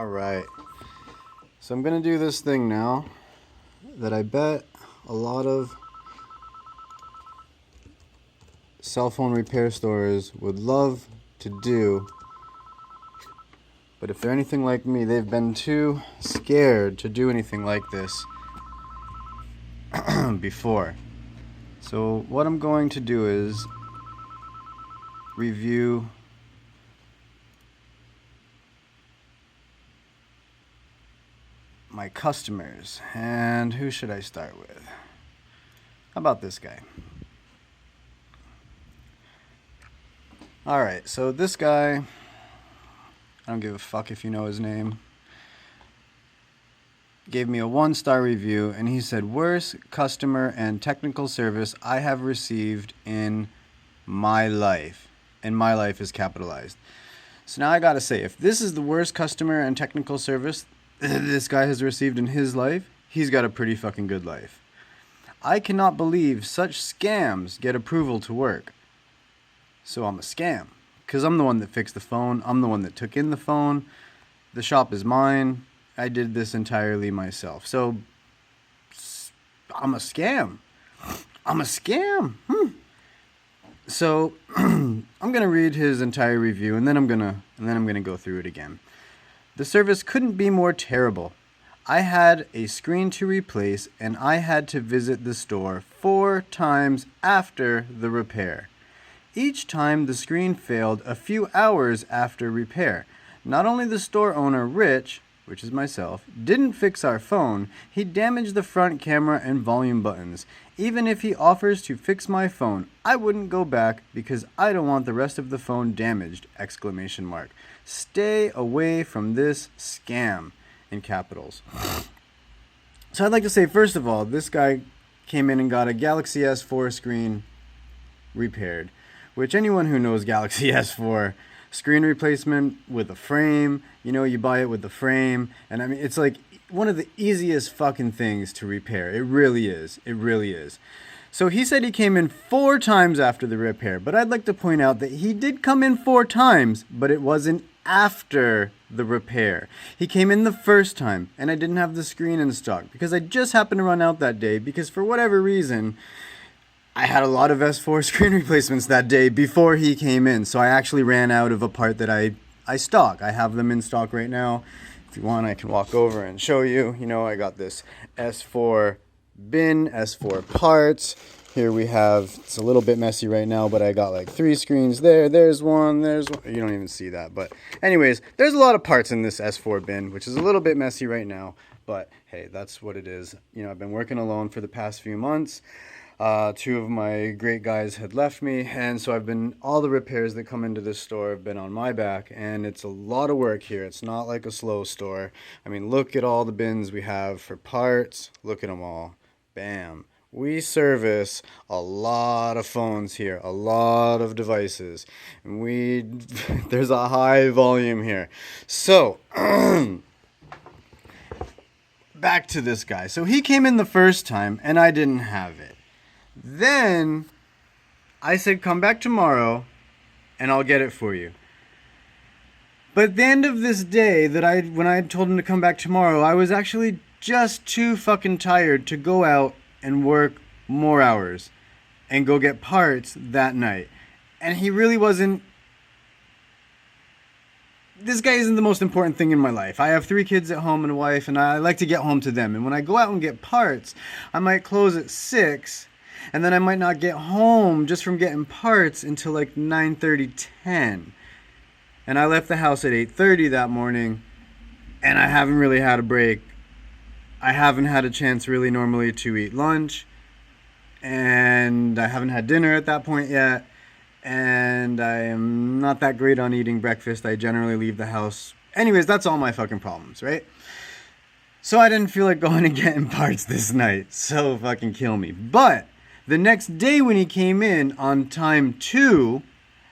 Alright, so I'm gonna do this thing now that I bet a lot of cell phone repair stores would love to do, but if they're anything like me, they've been too scared to do anything like this before. So what I'm going to do is review my customers. And who should I start with? How about this guy? Alright, so this guy, I don't give a fuck if you know his name, gave me a 1-star review, and he said, worst customer and technical service I have received in my life. And my life is capitalized. So now I gotta say, if this is the worst customer and technical service this guy has received in his life, he's got a pretty fucking good life. I cannot believe such scams get approval to work. So I'm a scam, because I'm the one that fixed the phone, I'm the one that took in the phone, the shop is mine, I did this entirely myself. So I'm a scam. I'm a scam. So I'm gonna read his entire review, and then I'm gonna go through it again. The service couldn't be more terrible. I had a screen to replace, and I had to visit the store 4 times after the repair. Each time the screen failed a few hours after repair. Not only the store owner, Rich, which is myself, didn't fix our phone, he damaged the front camera and volume buttons. Even if he offers to fix my phone, I wouldn't go back because I don't want the rest of the phone damaged! Exclamation mark. Stay away from this scam, in capitals. So I'd like to say, first of all, this guy came in and got a Galaxy S4 screen repaired, which anyone who knows Galaxy S4, screen replacement with a frame, you know, you buy it with the frame, and I mean, it's like one of the easiest fucking things to repair. It really is. It really is. So he said he came in 4 times after the repair, but I'd like to point out that he did come in 4 times, but it wasn't after the repair. He came in the first time, and I didn't have the screen in stock because I just happened to run out that day because for whatever reason, I had a lot of S4 screen replacements that day before he came in, so I actually ran out of a part that I stock. I have them in stock right now. If you want, I can walk over and show you. You know, I got this S4 bin, S4 parts. Here we have, it's a little bit messy right now, but I got like 3 screens there. There's one, there's one. You don't even see that. But anyways, there's a lot of parts in this S4 bin, which is a little bit messy right now. But hey, that's what it is. You know, I've been working alone for the past few months. 2 of my great guys had left me, and so all the repairs that come into this store have been on my back, and it's a lot of work here. It's not like a slow store. I mean, look at all the bins we have for parts. Look at them all. Bam. We service a lot of phones here, a lot of devices, and there's a high volume here. So, back to this guy. So he came in the first time, and I didn't have it. Then I said, come back tomorrow and I'll get it for you. But at the end of this day when I told him to come back tomorrow, I was actually just too fucking tired to go out and work more hours and go get parts that night. And he really wasn't. This guy isn't the most important thing in my life. I have 3 kids at home and a wife, and I like to get home to them. And when I go out and get parts, I might close at 6. And then I might not get home just from getting parts until like 9:30, 10. And I left the house at 8:30 that morning, and I haven't really had a break. I haven't had a chance really normally to eat lunch, and I haven't had dinner at that point yet, and I am not that great on eating breakfast. I generally leave the house. Anyways, that's all my fucking problems, right? So I didn't feel like going and getting parts this night. So fucking kill me. But the next day when he came in on time 2,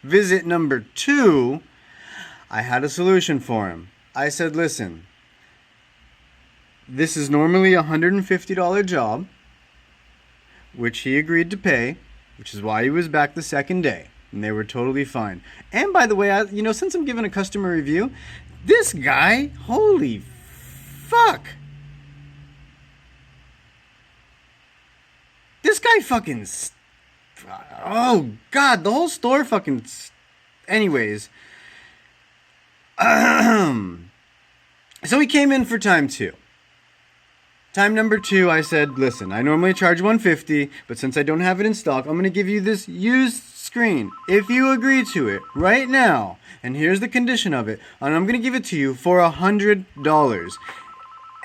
visit number 2, I had a solution for him. I said, listen, this is normally a $150 job, which he agreed to pay, which is why he was back the second day, and they were totally fine. And by the way, since I'm giving a customer review, This guy, holy fuck. This guy fucking... Oh, God, the whole store fucking... Anyways. So he came in for time 2. Time number 2, I said, listen, I normally charge $150, but since I don't have it in stock, I'm going to give you this used screen. If you agree to it right now, and here's the condition of it, and I'm going to give it to you for $100.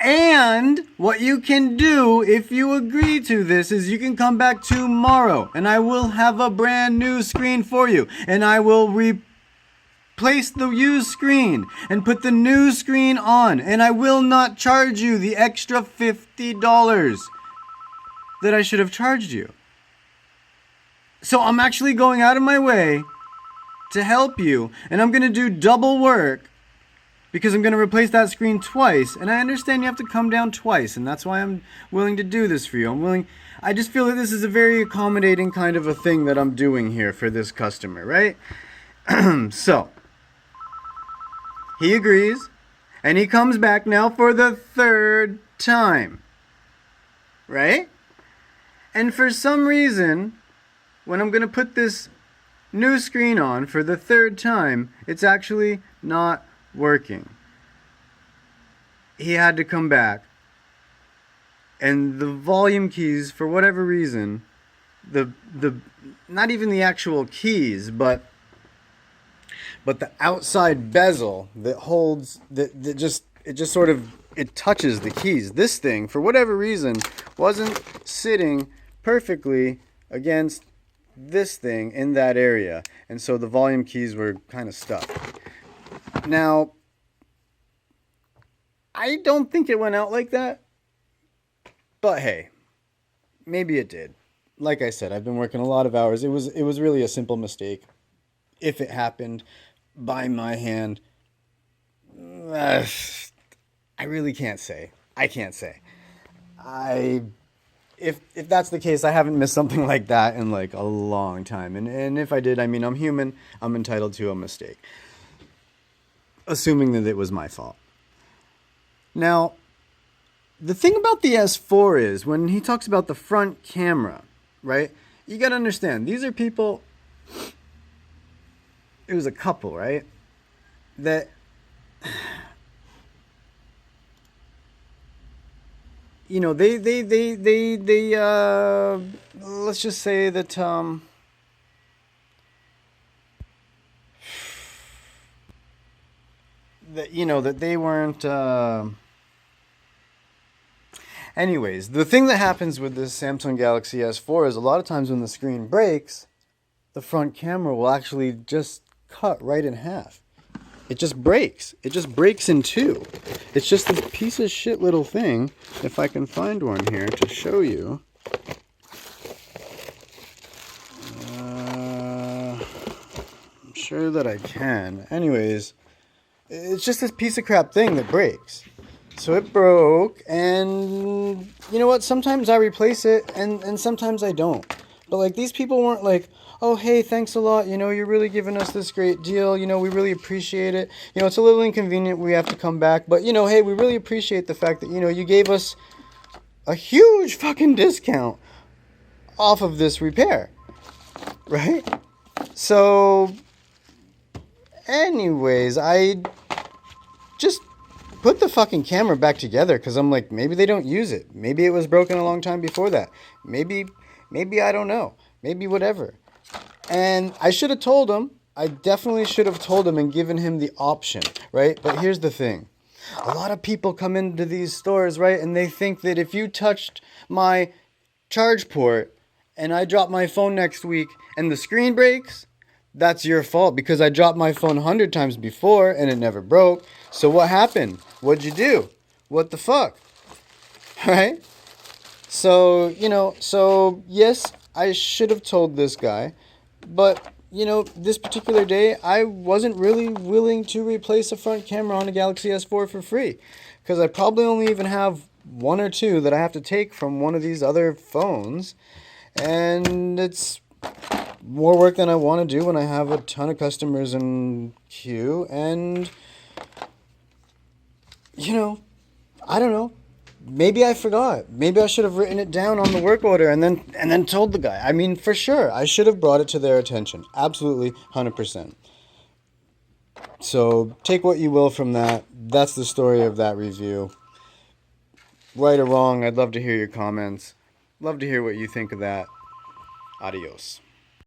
And what you can do if you agree to this is you can come back tomorrow and I will have a brand new screen for you. And I will replace the used screen and put the new screen on. And I will not charge you the extra $50 that I should have charged you. So I'm actually going out of my way to help you. And I'm going to do double work. Because I'm going to replace that screen twice. And I understand you have to come down twice. And that's why I'm willing to do this for you. I just feel that this is a very accommodating kind of a thing that I'm doing here for this customer, right? So, he agrees. And he comes back now for the 3rd time. Right? And for some reason, when I'm going to put this new screen on for the 3rd time, it's actually not working. He had to come back, and the volume keys, for whatever reason, the not even the actual keys, but the outside bezel that holds that just sort of it touches the keys. This thing, for whatever reason, wasn't sitting perfectly against this thing in that area, and so the volume keys were kind of stuck. Now, I don't think it went out like that, but hey, maybe it did. Like I said, I've been working a lot of hours. It was really a simple mistake. If it happened by my hand, I really can't say. I can't say. If that's the case, I haven't missed something like that in like a long time. And if I did, I mean, I'm human. I'm entitled to a mistake. Assuming that it was my fault. Now, the thing about the S4 is when he talks about the front camera, right? You got to understand, these are people, it was a couple, right? That, you know, they let's just say that, that, you know, that they weren't, anyways, the thing that happens with this Samsung Galaxy S4 is a lot of times when the screen breaks, the front camera will actually just cut right in half. It just breaks. It just breaks in two. It's just this piece of shit little thing. If I can find one here to show you. I'm sure that I can. Anyways, it's just this piece of crap thing that breaks. So it broke, and you know what? Sometimes I replace it, and sometimes I don't. But like, these people weren't like, oh, hey, thanks a lot, you know, you're really giving us this great deal, you know, we really appreciate it. You know, it's a little inconvenient, we have to come back, but, you know, hey, we really appreciate the fact that, you know, you gave us a huge fucking discount off of this repair, right? So, anyways, I just put the fucking camera back together, because I'm like, maybe they don't use it. Maybe it was broken a long time before that. Maybe I don't know. Maybe whatever. And I should have told him. I definitely should have told him and given him the option, right? But here's the thing. A lot of people come into these stores, right? And they think that if you touched my charge port and I drop my phone next week and the screen breaks, that's your fault, because I dropped my phone 100 times before and it never broke. So what happened? What'd you do? What the fuck? Right? So, you know, so yes, I should have told this guy, but, you know, this particular day, I wasn't really willing to replace a front camera on a Galaxy S4 for free, because I probably only even have one or two that I have to take from one of these other phones, and it's more work than I want to do when I have a ton of customers in queue, and you know, I don't know. Maybe I forgot. Maybe I should have written it down on the work order and then told the guy. I mean, for sure, I should have brought it to their attention. Absolutely, 100%. So take what you will from that. That's the story of that review. Right or wrong, I'd love to hear your comments. Love to hear what you think of that. Adios.